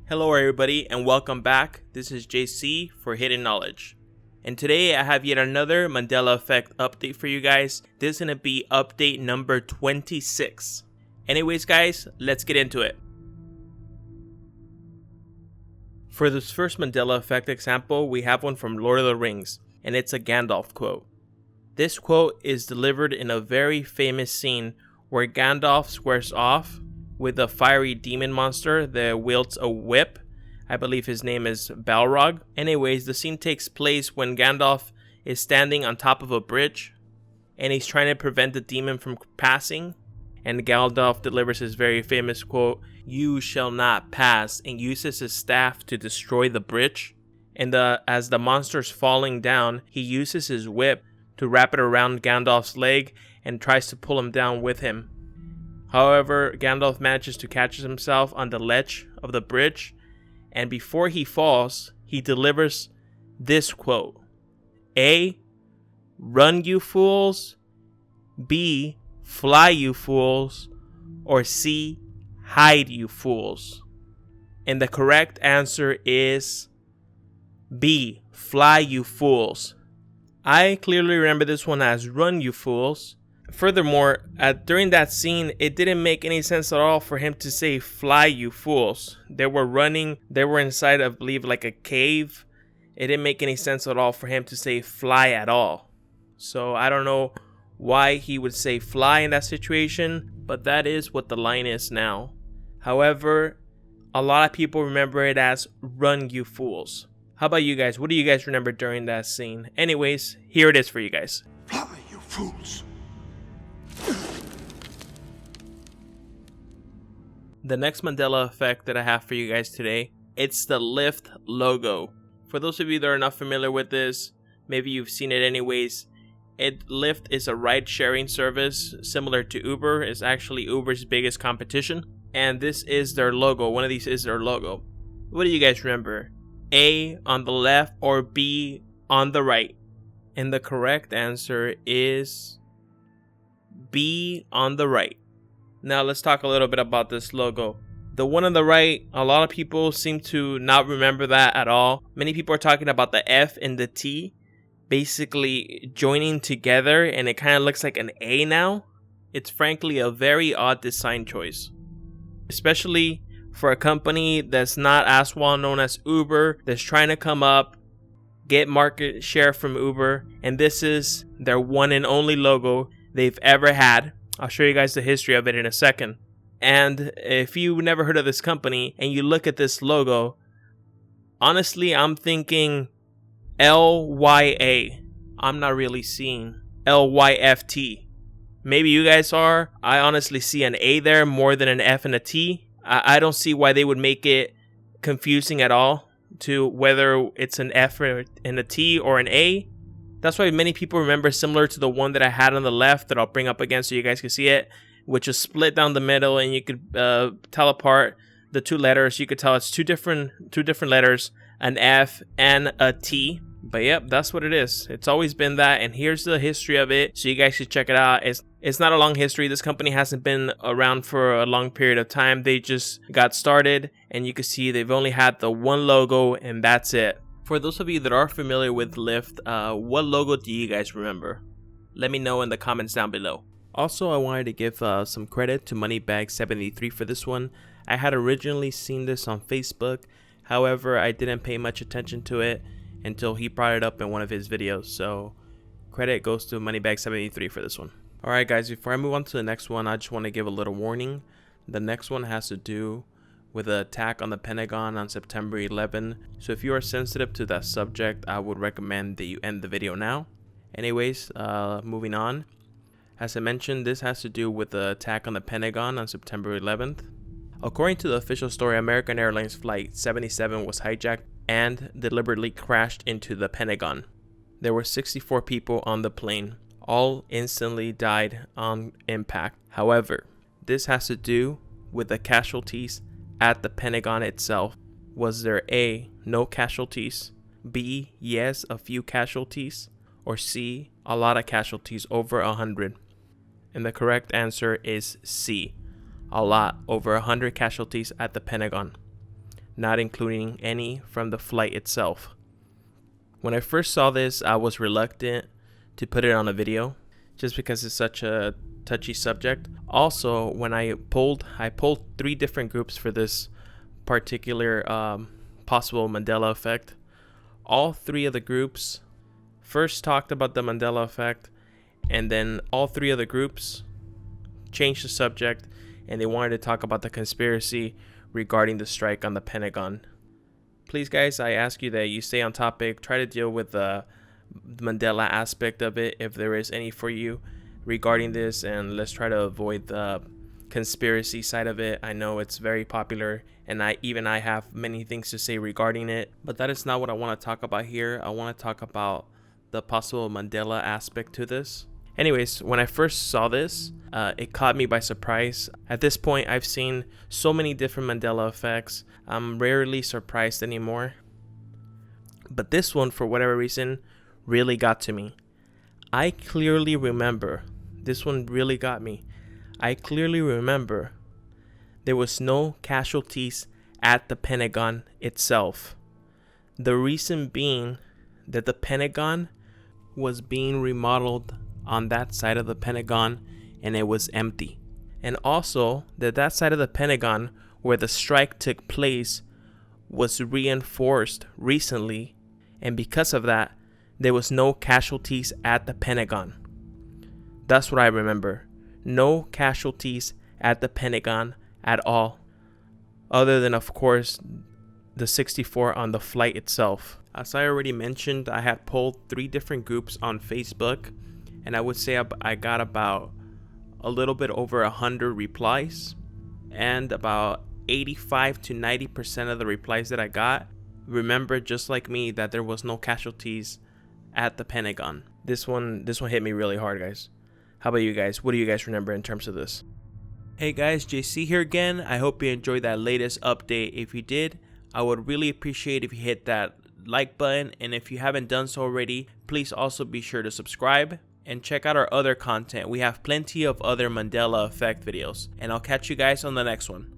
Hello everybody and welcome back. This is JC for Hidden Knowledge. And today I have yet another Mandela Effect update for you guys. This is going to be update number 26. Anyways guys, let's get into it. For this first Mandela Effect example, we have one from Lord of the Rings, and it's a Gandalf quote. This quote is delivered in a very famous scene where Gandalf squares off with a fiery demon monster that wields a whip. I believe his name is Balrog. Anyways, the scene takes place when Gandalf is standing on top of a bridge and he's trying to prevent the demon from passing. And Gandalf delivers his very famous quote, "You shall not pass," and uses his staff to destroy the bridge. And as the monster's falling down, he uses his whip to wrap it around Gandalf's leg and tries to pull him down with him. However, Gandalf manages to catch himself on the ledge of the bridge, and before he falls, he delivers this quote: A, run you fools, B, fly you fools, or C, hide you fools. And the correct answer is B, fly you fools. I clearly remember this one as run you fools. Furthermore, during that scene, it didn't make any sense at all for him to say fly you fools. They were running, they were inside, I believe, like a cave. It didn't make any sense at all for him to say fly at all. So I don't know why he would say fly in that situation, but that is what the line is now. However, a lot of people remember it as run you fools. How about you guys? What do you guys remember during that scene? Anyways, here it is for you guys. Fly you fools. The next Mandela Effect that I have for you guys today, it's the Lyft logo. For those of you that are not familiar with this, maybe you've seen it anyways. Lyft is a ride-sharing service similar to Uber. It's actually Uber's biggest competition. And this is their logo. One of these is their logo. What do you guys remember? A on the left or B on the right? And the correct answer is B on the right. Now let's talk a little bit about this logo. The one on the right, a lot of people seem to not remember that at all. Many people are talking about the F and the T basically joining together, and it kind of looks like an A now. It's frankly a very odd design choice, especially for a company that's not as well known as Uber, that's trying to come up, get market share from Uber, and this is their one and only logo they've ever had. I'll show you guys the history of it in a second. And if you never heard of this company and you look at this logo, honestly, I'm thinking LYA. I'm not really seeing LYFT. Maybe you guys are. I honestly see an A there more than an F and a T. I don't see why they would make it confusing at all to whether it's an F and a T or an A. That's why many people remember similar to the one that I had on the left that I'll bring up again so you guys can see it, which is split down the middle, and you could tell apart the two letters. You could tell it's two different letters, an F and a T. But yep, that's what it is. It's always been that, and here's the history of it so you guys should check it out. It's not a long history. This company hasn't been around for a long period of time. They just got started, and you can see they've only had the one logo, and that's it. For those of you that are familiar with Lyft, what logo do you guys remember? Let me know in the comments down below. Also, I wanted to give some credit to Moneybag73 for this one. I had originally seen this on Facebook. However, I didn't pay much attention to it until he brought it up in one of his videos. So credit goes to Moneybag73 for this one. Alright guys, before I move on to the next one, I just want to give a little warning. The next one has to do with an attack on the Pentagon on September 11. So if you are sensitive to that subject, I would recommend that you end the video now. Anyways, moving on. As I mentioned, this has to do with the attack on the Pentagon on September 11th. According to the official story, American Airlines Flight 77 was hijacked and deliberately crashed into the Pentagon. There were 64 people on the plane. All instantly died on impact. However, this has to do with the casualties at the Pentagon itself. Was there A, no casualties, B, yes, a few casualties, or C, a lot of casualties, over 100? And the correct answer is C, a lot, over 100 casualties at the Pentagon. not including any from the flight itself. When I first saw this, I was reluctant to put it on a video just because it's such a touchy subject. Also, when I polled 3 different groups for this particular possible Mandela effect. All 3 of the groups first talked about the Mandela effect, and then all 3 of the groups changed the subject and they wanted to talk about the conspiracy regarding the strike on the Pentagon. Please guys, I ask you that you stay on topic, try to deal with the Mandela aspect of it if there is any for you regarding this, and let's try to avoid the conspiracy side of it. I know it's very popular and I have many things to say regarding it, but that is not what I want to talk about here. I want to talk about the possible Mandela aspect to this. Anyways, when I first saw this, it caught me by surprise. At this point, I've seen so many different Mandela effects. I'm rarely surprised anymore. But this one, for whatever reason, really got to me. I clearly remember, this one really got me. I clearly remember there was no casualties at the Pentagon itself. The reason being that the Pentagon was being remodeled on that side of the Pentagon and it was empty. And also that side of the Pentagon where the strike took place was reinforced recently, and because of that there was no casualties at the Pentagon. That's what I remember. No casualties at the Pentagon at all, other than of course the 64 on the flight itself. As I already mentioned, I had polled 3 different groups on Facebook, and I would say I got about a little bit over 100 replies, and about 85 to 90% of the replies that I got remembered just like me that there was no casualties at the Pentagon. This one hit me really hard, guys. How about you guys? What do you guys remember in terms of this? Hey guys, JC here again. I hope you enjoyed that latest update. If you did, I would really appreciate if you hit that like button, and if you haven't done so already, please also be sure to subscribe and check out our other content. We have plenty of other Mandela effect videos, and I'll catch you guys on the next one.